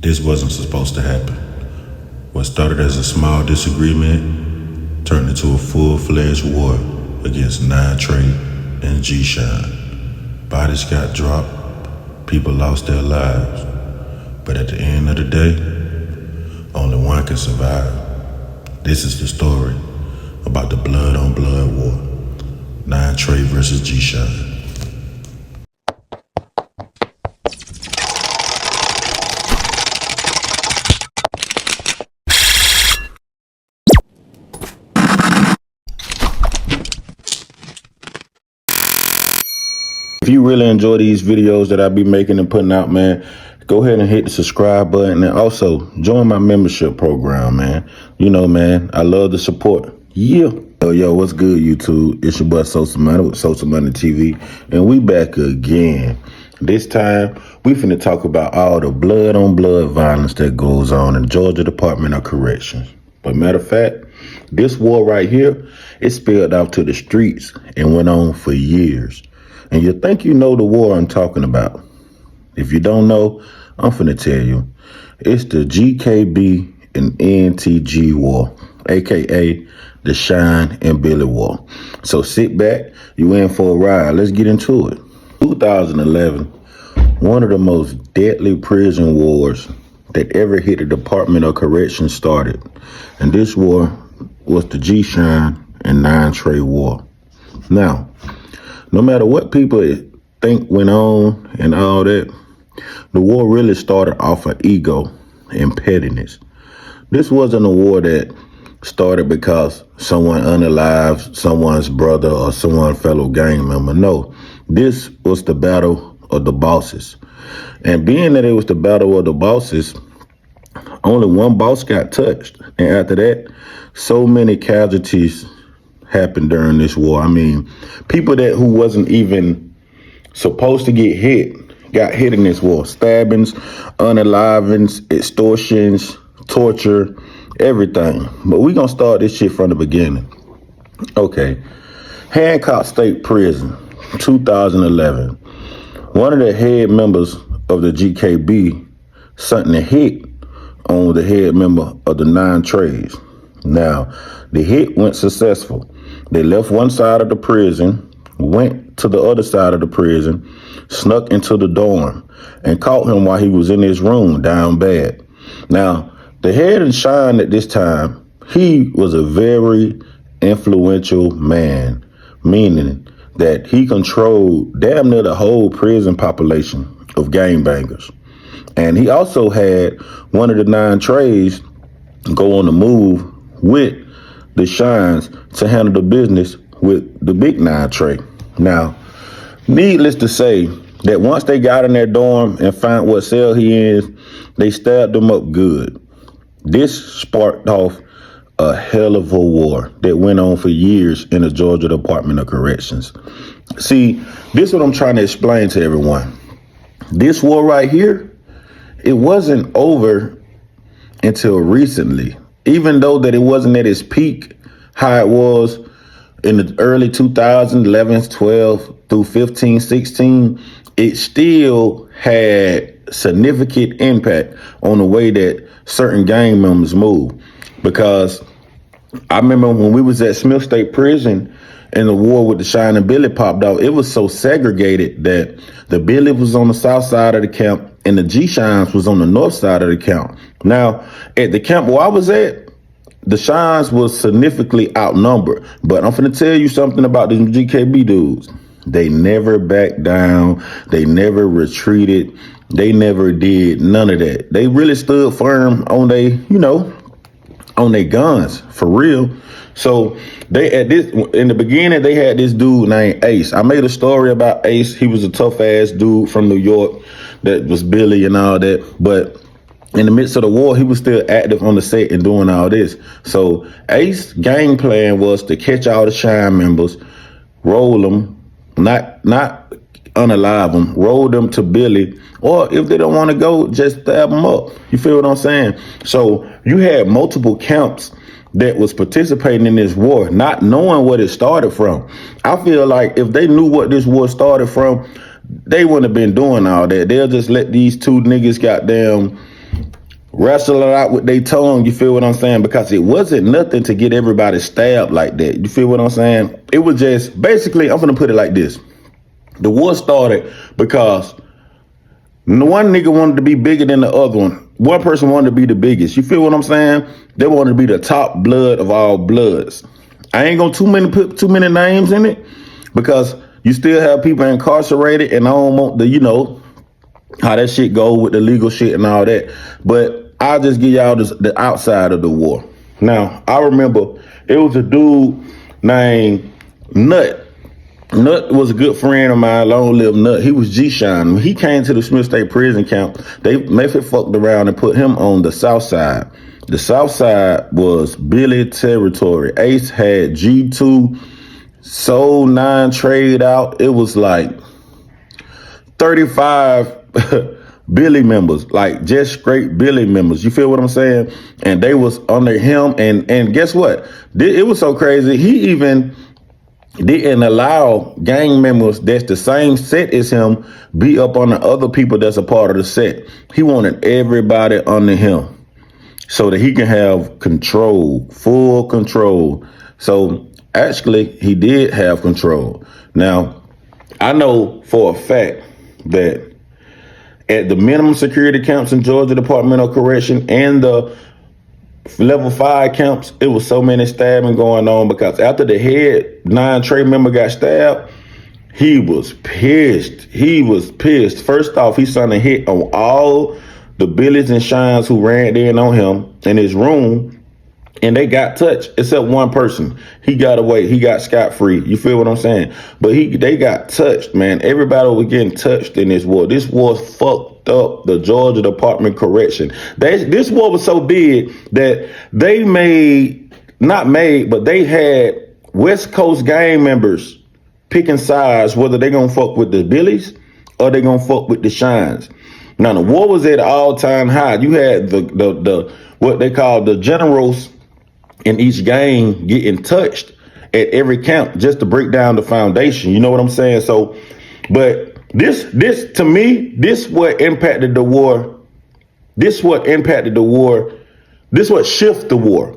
This wasn't supposed to happen. What started as a small disagreement turned into a full-fledged war against Ntg-The and G-Shine. Bodies got dropped, people lost their lives, but at the end of the day, only one can survive. This is the story about the blood-on-blood war, Ntg versus G-Shine. If you really enjoy these videos that I be making and putting out, man, go ahead and hit the subscribe button and also join my membership program, man. You know, man, I love the support. Yeah. Yo, what's good, YouTube? It's your boy Social Money with Social Money TV, and we back again. This time, we finna talk about all the blood-on-blood violence that goes on in Georgia Department of Corrections. But matter of fact, this war right here, it spilled out to the streets and went on for years. And you think you know the war I'm talking about. If you don't know, I'm finna tell you. It's the GKB and Ntg war, aka the Shine and Billy war. So sit back, you in for a ride. Let's get into it. 2011, one of the most deadly prison wars that ever hit the Department of Corrections started. And this war was the G-Shine and Ntg war. Now, no matter what people think went on and all that, the war really started off of ego and pettiness. This wasn't a war that started because someone unalived someone's brother or someone's fellow gang member. No, this was the battle of the bosses. And being that it was the battle of the bosses, only one boss got touched. And after that, so many casualties happened during this war. I mean, people who wasn't even supposed to get hit got hit in this war. Stabbings, unalivings, extortions, torture, everything. But we gonna start this shit from the beginning. Okay, Hancock State Prison, 2011. One of the head members of the GKB sent a hit on the head member of the Ntg. Now, the hit went successful. They left one side of the prison, went to the other side of the prison, snuck into the dorm, and caught him while he was in his room down bad. Now, the head and Shine at this time, he was a very influential man, meaning that he controlled damn near the whole prison population of gangbangers. And he also had one of the Ntgs go on the move with the Shines to handle the business with the big Ntg. Now, needless to say, that once they got in their dorm and found what cell he is, they stabbed him up good. This sparked off a hell of a war that went on for years in the Georgia Department of Corrections. See, this is what I'm trying to explain to everyone. This war right here, it wasn't over until recently. Even though that it wasn't at its peak, how it was in the early 2000s, 11, 12 through 15, 16, it still had significant impact on the way that certain gang members move. Because I remember when we was at Smith State Prison and the war with the Shine and Billy popped out, it was so segregated that the Billy was on the south side of the camp and the G-Shines was on the north side of the camp. Now, at the camp where I was at, the Shines was significantly outnumbered. But I'm finna tell you something about these GKB dudes. They never backed down. They never retreated. They never did none of that. They really stood firm on on their guns, for real. So in the beginning, they had this dude named Ace. I made a story about Ace. He was a tough ass dude from New York that was Billy and all that. But in the midst of the war, he was still active on the set and doing all this. So Ace's game plan was to catch all the Shine members, roll them, not unalive them, roll them to Billy, or if they don't want to go, just stab them up. You feel what I'm saying? So you had multiple camps that was participating in this war, not knowing what it started from. I feel like if they knew what this war started from, they wouldn't have been doing all that. They'll just let these two niggas goddamn wrestle it out with their tongue, you feel what I'm saying? Because it wasn't nothing to get everybody stabbed like that. You feel what I'm saying? It was just, basically, I'm gonna put it like this. The war started because one nigga wanted to be bigger than the other one. One person wanted to be the biggest. You feel what I'm saying? They wanted to be the top blood of all bloods. I ain't gonna put too many names in it because you still have people incarcerated, and I don't want the, how that shit go with the legal shit and all that. But I'll just give y'all the outside of the war. Now, I remember it was a dude named Nut. Nut was a good friend of mine, long live Nut. He was G-Shine. When he came to the Smith State prison camp, they fucked around and put him on the south side. The south side was Billy territory. Ace had G2, Soul 9 trade out. It was like 35 Billy members, like just straight Billy members. You feel what I'm saying? And they was under him. And guess what? It was so crazy. He even didn't allow gang members that's the same set as him be up on the other people that's a part of the set. He wanted everybody under him so that he can have control, full control. So actually, he did have control. Now, I know for a fact that at the minimum security camps in Georgia Department of Correction and the level 5 camps, it was so many stabbing going on because after the head 9 trade member got stabbed, he was pissed. He was pissed. First off, he started to hit on all the Billies and Shines who ran in on him in his room, and they got touched except one person. He got away. He got scot-free. You feel what I'm saying? But they got touched, man. Everybody was getting touched in this war. This war fucked up the Georgia Department of Correction. This war was so big that they they had West Coast gang members picking sides whether they gonna fuck with the Billies or they gonna fuck with the Shines. Now the war was at an all-time high. You had the what they call the generals in each gang getting touched at every camp just to break down the foundation. You know what I'm saying? So, but this to me, this what impacted the war. This what impacted the war. This what shifted the war.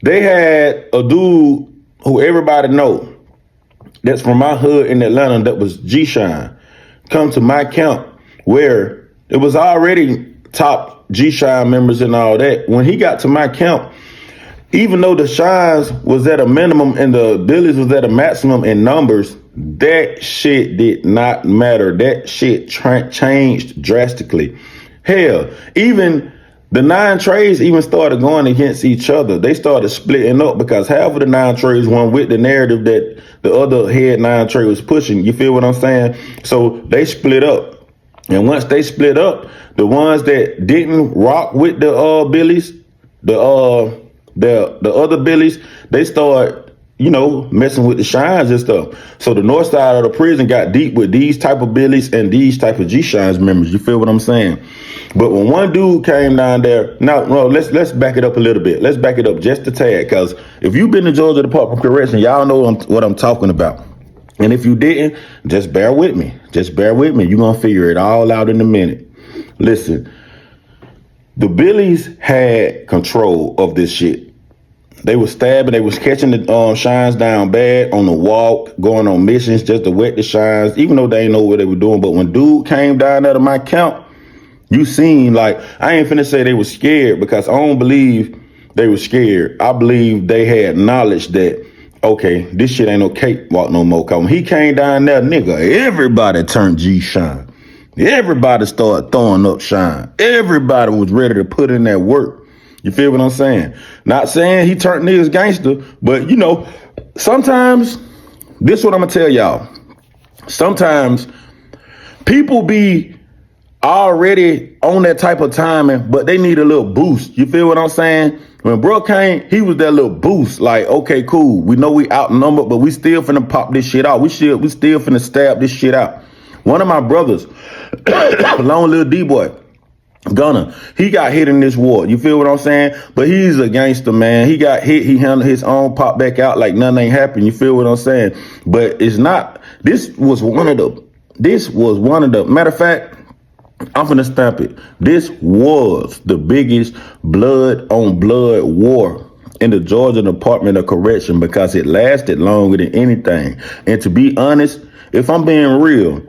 They had a dude who everybody know that's from my hood in Atlanta that was G-Shine come to my camp where it was already top G-Shine members and all that. When he got to my camp, even though the Shines was at a minimum and the Billies was at a maximum in numbers, that shit did not matter. That shit changed drastically. Hell, even the 9 trades even started going against each other. They started splitting up because half of the 9 trades went with the narrative that the other head 9 trade was pushing. You feel what I'm saying? So they split up. And once they split up, the ones that didn't rock with the Billies, the other Billies, they start, messing with the Shines and stuff. So the north side of the prison got deep with these type of Billies and these type of G-Shines members. You feel what I'm saying? But when one dude came down there, let's back it up a little bit. Let's back it up just a tad, because if you've been to Georgia Department of Correction, y'all know what I'm talking about. And if you didn't, just bear with me. Just bear with me. You're going to figure it all out in a minute. Listen, the Billies had control of this shit. They was stabbing, they was catching the Shines down bad on the walk, going on missions just to wet the Shines, even though they ain't know what they were doing. But when dude came down out of my camp, you seen, like, I ain't finna say they was scared, because I don't believe they was scared. I believe they had knowledge that, okay, this shit ain't no cakewalk no more. Cause when he came down there, nigga, everybody turned G-Shine. Everybody started throwing up Shine. Everybody was ready to put in that work. You feel what I'm saying? Not saying he turned niggas gangster, but sometimes, this is what I'm gonna tell y'all. Sometimes people be already on that type of timing, but they need a little boost. You feel what I'm saying? When bro came, he was that little boost. Like, okay, cool. We know we outnumbered, but we still finna pop this shit out. We still finna stab this shit out. One of my brothers, long little D-boy, Gunner, he got hit in this war. You feel what I'm saying? But he's a gangster, man. He got hit. He handled his own, pop back out like nothing ain't happened. You feel what I'm saying? But it's not. This was one of the. Matter of fact, I'm finna stamp it. This was the biggest blood on blood war in the Georgia Department of Correction because it lasted longer than anything. And to be honest, if I'm being real,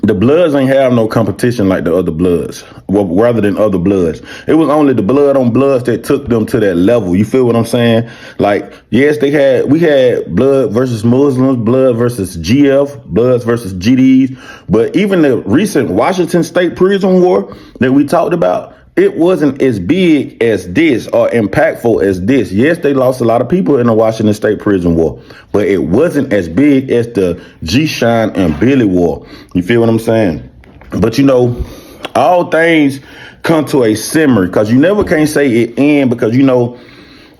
the Bloods ain't have no competition like the other Bloods, well, rather than other Bloods. It was only the blood on Bloods that took them to that level. You feel what I'm saying? Like, yes, we had blood versus Muslims, blood versus GF, bloods versus GDs, but even the recent Washington State prison war that we talked about, it wasn't as big as this or impactful as this. Yes, they lost a lot of people in the Washington State prison war, but it wasn't as big as the G-Shine and Billy war. You feel what I'm saying? But you know, all things come to a simmer because you never can say it end because you know,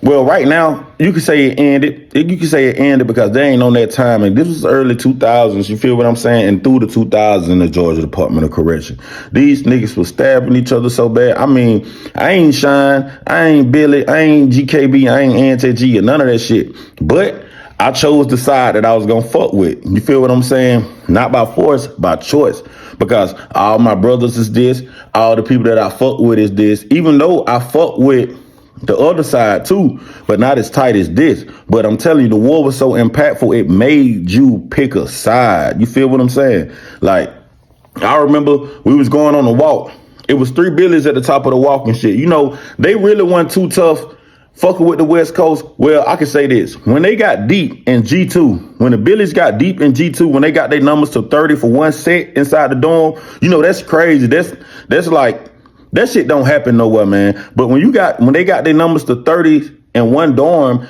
well, right now, you can say it ended. You can say it ended because they ain't on that time. And this was early 2000s. You feel what I'm saying? And through the 2000s in the Georgia Department of Correction. These niggas was stabbing each other so bad. I mean, I ain't Shine. I ain't Billy. I ain't GKB. I ain't Ntg or none of that shit. But I chose the side that I was going to fuck with. You feel what I'm saying? Not by force, by choice. Because all my brothers is this. All the people that I fuck with is this. Even though I fuck with the other side too, but not as tight as this. But I'm telling you, the war was so impactful, it made you pick a side. You feel what I'm saying? Like, I remember we was going on a walk. It was 3 Billies at the top of the walk and shit. You know, they really weren't too tough fucking with the West Coast. Well, I can say this. When they got deep in G2, when the Billies got deep in G2, when they got their numbers to 30 for one set inside the dorm, you know, that's crazy. That's like, that shit don't happen nowhere, man. But when they got their numbers to 30 in one dorm,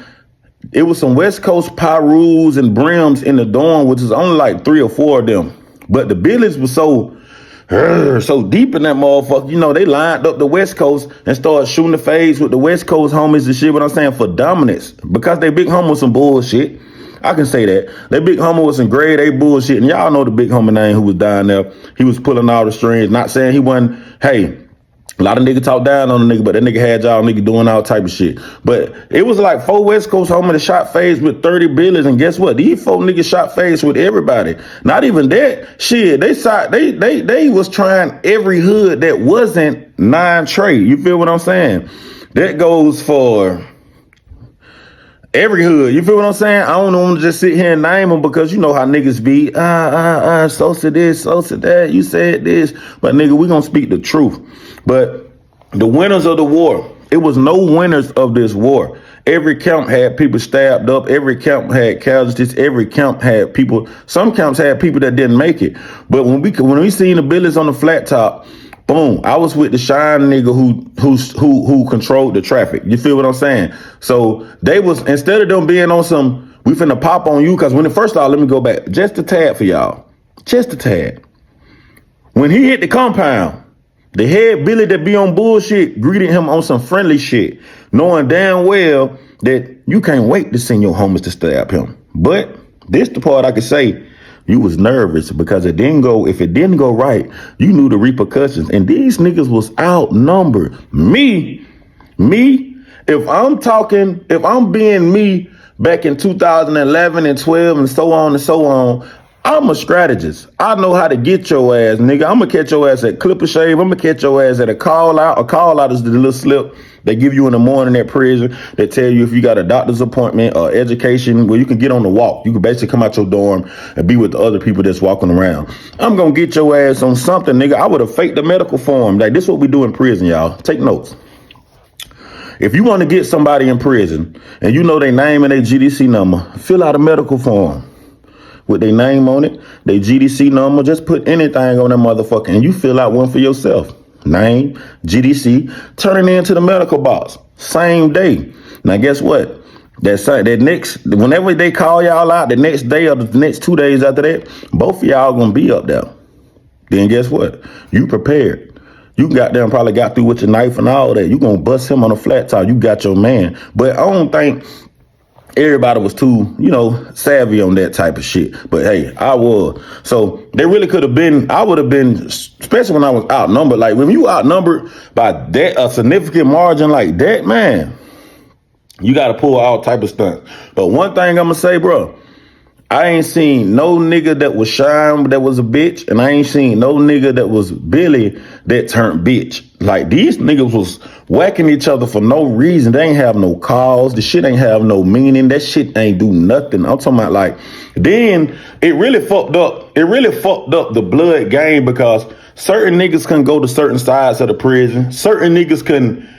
it was some West Coast Pyrus and Brims in the dorm, which is only like 3 or 4 of them. But the Billies was so deep in that motherfucker, you know, they lined up the West Coast and started shooting the fades with the West Coast homies and shit, what I'm saying, for dominance. Because they big homie was some bullshit. I can say that. They big homie was some grade A bullshit. And y'all know the big homie name who was down there. He was pulling all the strings, not saying he wasn't, hey, a lot of niggas talk down on the nigga, but that nigga had y'all nigga doing all type of shit. But it was like 4 West Coast homies that shot fades with 30 Billies, and guess what? These 4 niggas shot fades with everybody. Not even that. Shit, they was trying every hood that wasn't 9 Trey. You feel what I'm saying? That goes for every hood. You feel what I'm saying? I don't want to just sit here and name them because you know how niggas be. Sosa this, Sosa that. You said this. But nigga, we gonna speak the truth. But the winners of the war, it was no winners of this war. Every camp had people stabbed up. Every camp had casualties. Every camp had people. Some camps had people that didn't make it. But when we seen the Billies on the flat top, boom, I was with the Shine nigga who controlled the traffic. You feel what I'm saying? So they was, instead of them being on some, we finna pop on you, because when first of all, let me go back just a tad for y'all. Just a tad. When he hit the compound, the head Billy that be on bullshit greeted him on some friendly shit, knowing damn well that you can't wait to send your homies to stab him. But this the part I could say, you was nervous because if it didn't go right, you knew the repercussions. And these niggas was outnumbered. Me, if I'm being me back in 2011 and 12 and so on, I'm a strategist. I know how to get your ass, nigga. I'm gonna catch your ass at Clipper Shave. I'm gonna catch your ass at a call out. A call out is the little slip they give you in the morning at prison that tell you if you got a doctor's appointment or education where you can get on the walk. You can basically come out your dorm and be with the other people that's walking around. I'm gonna get your ass on something, nigga. I would have faked the medical form. Like, this is what we do in prison, y'all. Take notes. If you want to get somebody in prison and you know their name and their GDC number, fill out a medical form with their name on it, their GDC number. Just put anything on that motherfucker and you fill out one for yourself. Name, GDC, turn it into the medical box. Same day. Now guess what? Whenever they call y'all out, the next day or the next 2 days after that, both of y'all gonna be up there. Then guess what? You prepared. You goddamn probably got through with your knife and all that. You gonna bust him on a flat top. You got your man. But I don't think everybody was too, savvy on that type of shit. But hey, I was. So they really could have been, I would have been, especially when I was outnumbered. Like when you outnumbered by that, a significant margin like that, man, you got to pull all type of stunts. But one thing I'm going to say, bro, I ain't seen no nigga that was Shine that was a bitch, and I ain't seen no nigga that was Billy that turned bitch. Like, these niggas was whacking each other for no reason. They ain't have no cause. The shit ain't have no meaning. That shit ain't do nothing. I'm talking about, like, then it really fucked up. It really fucked up the blood game because certain niggas couldn't go to certain sides of the prison. Certain niggas couldn't.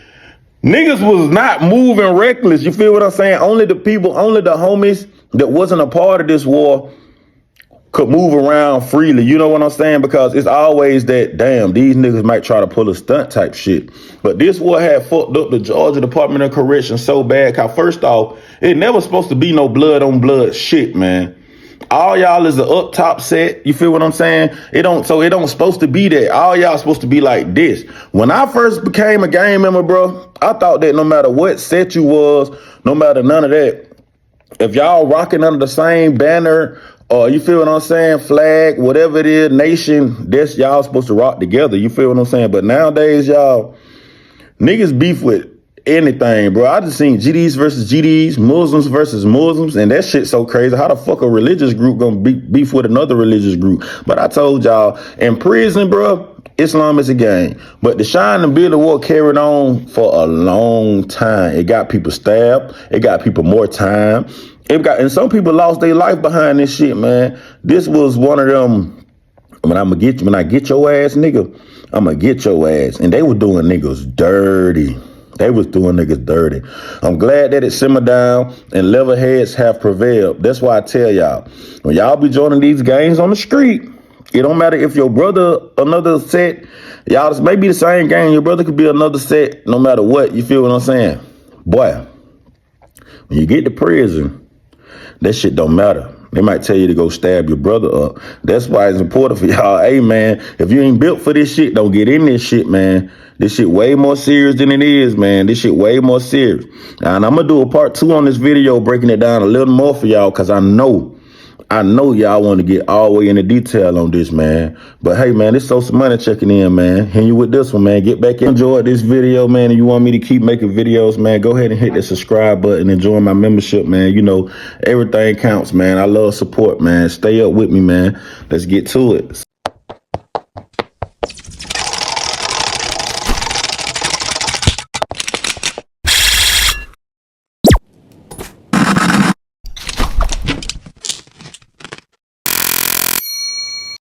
Niggas was not moving reckless. You feel what I'm saying? Only the homies that wasn't a part of this war could move around freely. You know what I'm saying? Because it's always that, damn, these niggas might try to pull a stunt type shit. But this war had fucked up the Georgia Department of Correction so bad. Cause first off, it never supposed to be no blood on blood shit, man. All y'all is an up top set. You feel what I'm saying? It don't supposed to be that. All y'all supposed to be like this. When I first became a gang member, bro, I thought that no matter what set you was, no matter none of that, if y'all rocking under the same banner, or you feel what I'm saying, flag, whatever it is, nation, that's y'all supposed to rock together. You feel what I'm saying? But nowadays, y'all, niggas beef with anything, bro. I just seen GDs versus GDs, Muslims versus Muslims, and that shit so crazy. How the fuck a religious group gonna beef with another religious group? But I told y'all, in prison, bro, Islam is a game. But the Shine and Billy war carried on for a long time. It got people stabbed. It got people more time. And some people lost their life behind this shit, man. This was one of them. When I get your ass, nigga, I'ma get your ass. And they were doing niggas dirty. They was doing niggas dirty. I'm glad that it simmered down and level heads have prevailed. That's why I tell y'all, when y'all be joining these gangs on the street, it don't matter if your brother another set, y'all this may be the same gang, your brother could be another set, no matter what. You feel what I'm saying? Boy, when you get to prison, that shit don't matter. They might tell you to go stab your brother up. That's why it's important for y'all. Hey, man, if you ain't built for this shit, don't get in this shit, man. This shit way more serious than it is, man. This shit way more serious. And I'm going to do a part 2 on this video, breaking it down a little more for y'all, because I know y'all want to get all the way into detail on this, man. But hey, man, it's Social Money checking in, man. Hitting you with this one, man. Get back in. Enjoy this video, man. And you want me to keep making videos, man, go ahead and hit that subscribe button and join my membership, man. You know, everything counts, man. I love support, man. Stay up with me, man. Let's get to it.